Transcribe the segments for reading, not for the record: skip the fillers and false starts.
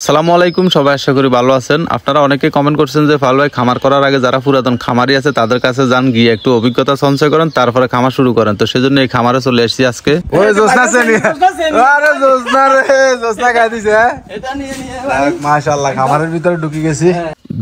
আসসালামু আলাইকুম, সবাই আশা করি ভালো আছেন। আপনারা অনেকে কমেন্ট করছেন যে ফাল ভাই খামার করার আগে যারা পুরাতন খামারি আছে তাদের কাছে যান, গিয়ে একটু অভিজ্ঞতা সঞ্চয় করেন, তারপরে খামার শুরু করেন। তো সেজন্য এই খামারে চলে এসেছি আজকে। ওই জোসনা সেনি আরে জোসনা রে জোসনা খাই দিছে এটা নিয়ে মাশাআল্লাহ খামারের ভিতরে ঢুকে গেছি।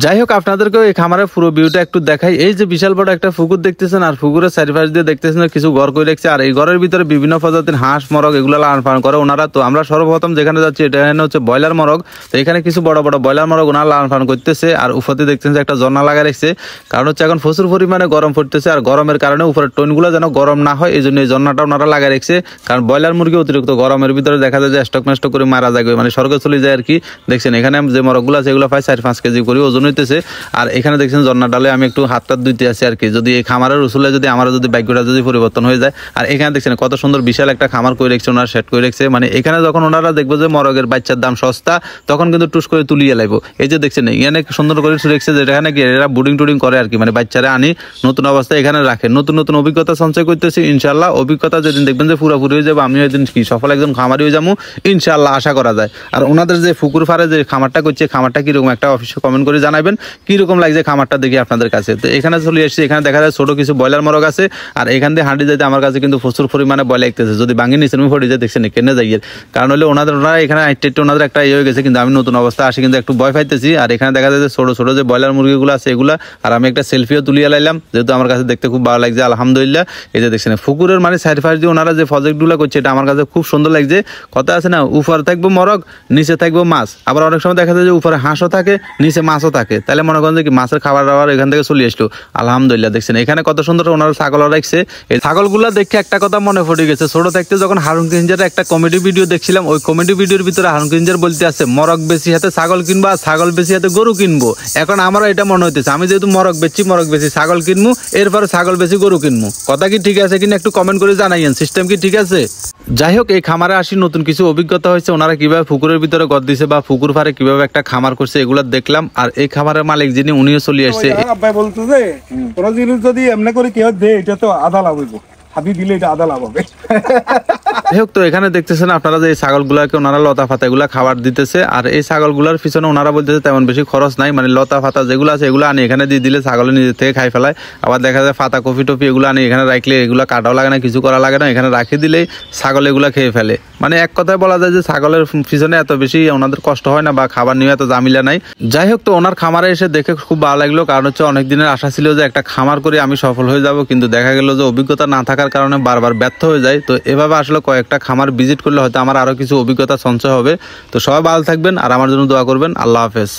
যাই হোক, আপনাদেরকে এই খামারের পুরো ভিউটা একটু দেখাই। এই যে বিশাল বড় একটা পুকুর দেখতেছেন, আর পুকুরের চারিপাশ দিয়ে দেখতেছেন কিছু ঘর করে রেখেছে, আর এই ঘরের ভিতরে বিভিন্ন প্রজাতির হাঁস মরগ এগুলো লালন পালন করে ওনারা। তো আমরা সর্বপ্রথম যেখানে যাচ্ছি এটা হচ্ছে ব্রয়লার মরগ। তো এখানে কিছু বড় বড় ব্রয়লার মরগ ওনারা লালন পালন করতেছে, আর উপরে দেখতেছেন যে একটা ঝর্ণা লাগা রেখেছে। কারণ হচ্ছে এখন প্রচুর পরিমাণে গরম পড়তেছে, আর গরমের কারণে উপরের টোনগুলো যেন গরম না হয় এই জন্য এই ঝর্ণাটা ওনারা লাগা রেখেছে। কারণ ব্রয়লার মুরগি অতিরিক্ত গরমের ভিতরে দেখা যায় যে স্টক মেস্টক করে মারা যায়, মানে স্বর্গে চলে যায় আর কি। দেখছেন এখানে যে মরগগুলো আছে এগুলো প্রায় 4-5 কেজি করে ওজন হইতেছে। আর এখানে দেখছেন ঝর্ণা ডালে আমি একটু হাতটা ধুইতে আছি আর কি, যদি এই খামারের উসুলে যদি আমার যদি ভাগ্যটা যদি পরিবর্তন হয়ে যায়। আর এখানে দেখছেন কত সুন্দর বিশাল একটা খামার করে রেখেছে ওনারা, সেট করে রেখেছে। মানে এখানে যখন ওনারা দেখবো যে মরগের বাচ্চার দাম সস্তা, তখন কিন্তু টুস করে তুলিয়ে লাগবো। এই যে দেখছেন এখানে সুন্দর করে রেখেছে, যেখানে কি এরা বুডিং টুডিং করে আর কি, মানে বাচ্চারা আনি নতুন অবস্থায় এখানে রাখে, নতুন নতুন অভিজ্ঞতা সঞ্চয় করতেছি। ইনশাল্লাহ অভিজ্ঞতা যেদিন দেখবেন যে পুরোপুরি হয়ে যাবো, আমি ওইদিন কি সফল একজন খামারি হয়ে যাবো ইনশাল্লাহ, আশা করা যায়। আর ওনাদের যে পুকুর ফারে যে খামারটা করছে, খামারটা কিরকম একটা অফিসে কমেন্ট করে জানাবেন কিরকম লাগছে খামারটা দেখি আপনাদের কাছে। তো এখানে চলে এসেছি, এখানে দেখা যায় ছোট কিছু ব্রয়লার মরগ আছে, আর এখান দিয়ে হাঁটি যাইতে আমার কাছে কিন্তু প্রচুর পরিমাণে ভয় লাগতেছে, যদি ভাঙি নিচে আমি ফটে যায় দেখছেন কেনে যাই। কারণ হলে ওনারা এখানে ওনাদের একটা ইয়ে হয়ে গেছে, কিন্তু আমি নতুন অবস্থায় আসি কিন্তু একটু ভয় পাইতেছি। আর এখানে দেখা যায় যে ছোট ছোট যে ব্রয়লার মুরগিগুলো আছে এগুলা, আর আমি একটা সেলফিও তুলিয়ে লাইলাম, যেহেতু আমার কাছে দেখতে খুব ভালো লাগছে আলহামদুলিল্লাহ। এই যে দেখছেন পুকুরের মানে চারিপাশ দিয়ে ওনারা যে প্রজেক্টগুলো করছে এটা আমার কাছে খুব সুন্দর লাগছে। কথা আছে না, উপরে থাকবো মরগ, নিচে থাকবো মাছ। আবার অনেক সময় দেখা যায় যে উপরে হাঁসও থাকে, নিচে মাছও থাকে, তাহলে মনে করেন যে কি মাছের খাবার দাবার এখান থেকে চলে আসলো আলহামদুলিল্লাহ। দেখছেন এখানে কত সুন্দর ওনারা ছাগল রাখছে। এই ছাগলগুলো দেখে একটা কথা মনে পড়ে গেছে, ছোট থাকতে যখন হারুন কিঞ্জারের একটা কমেডি ভিডিও দেখছিলাম, ওই কমেডি ভিডিওর ভিতরে হারুন কিঞ্জার বলতে আছে মরগ বেশি হাতে ছাগল কিনবো, আর ছাগল বেশি হাতে গরু কিনবো। এখন আমারও এটা মনে হইতেছে, আমি যেহেতু মরগ বেশি ছাগল কিনবো, এরপরে ছাগল বেশি গরু কিনবো। কথা কি ঠিক আছে কিনা একটু কমেন্ট করে জানাইয়েন, সিস্টেম কি ঠিক আছে? যাই হোক, এই খামারে আসি নতুন কিছু অভিজ্ঞতা হয়েছে, ওনারা কিভাবে পুকুরের ভিতরে গদ দিছে বা পুকুর পাড়ে কিভাবে একটা খামার করছে এগুলো দেখলাম। আর এই খামারের মালিক যিনি উনিও চলে আসছে। আব্বাই বলতো যে কোনো জিনিস যদি এমনি করে কেউ দে এটা তো আধা লাভ হইব, হাবি দিলে এটা আধা লাভ হবে। যাই হোক, তো এখানে দেখতেছেন আপনারা যে এই ছাগলগুলাকে ওনারা লতা ফাতা এগুলা খাবার দিতেছে। আর এই ছাগলগুলার পিছনে ওনারা বলতেছে তেমন বেশি খরচ নাই, মানে লতা ফাতা যেগুলো আছে এগুলো আনি এখানে দিয়ে দিলে ছাগলের নিজের থেকে খাই ফেলায়। আবার দেখা যায় ফাতা কফি টফি এগুলো আনি এখানে রাখলে এগুলো কাটাও লাগে না, কিছু করা লাগে না, এখানে রাখি দিলেই ছাগল এগুলা খেয়ে ফেলে। মানে এক কথায় বলা যায় যে ছাগলের পিছনে এত বেশি ওনাদের কষ্ট হয় না, বা খাবার নিয়ে এত জামিলা নাই। যাই হোক, তো ওনার খামারে এসে দেখে খুব ভালো লাগলো, কারণ হচ্ছে অনেক দিনের আশা ছিল যে একটা খামার করে আমি সফল হয়ে যাব, কিন্তু দেখা গেল যে অভিজ্ঞতা না থাকার কারণে বারবার ব্যর্থ হয়ে যায়। তো এভাবে আসলে কয়েকটা খামার ভিজিট করলে হয়তো আমার আরো কিছু অভিজ্ঞতা সঞ্চয় হবে। তো সবাই ভালো থাকবেন আর আমার জন্য দোয়া করবেন। আল্লাহ হাফেজ।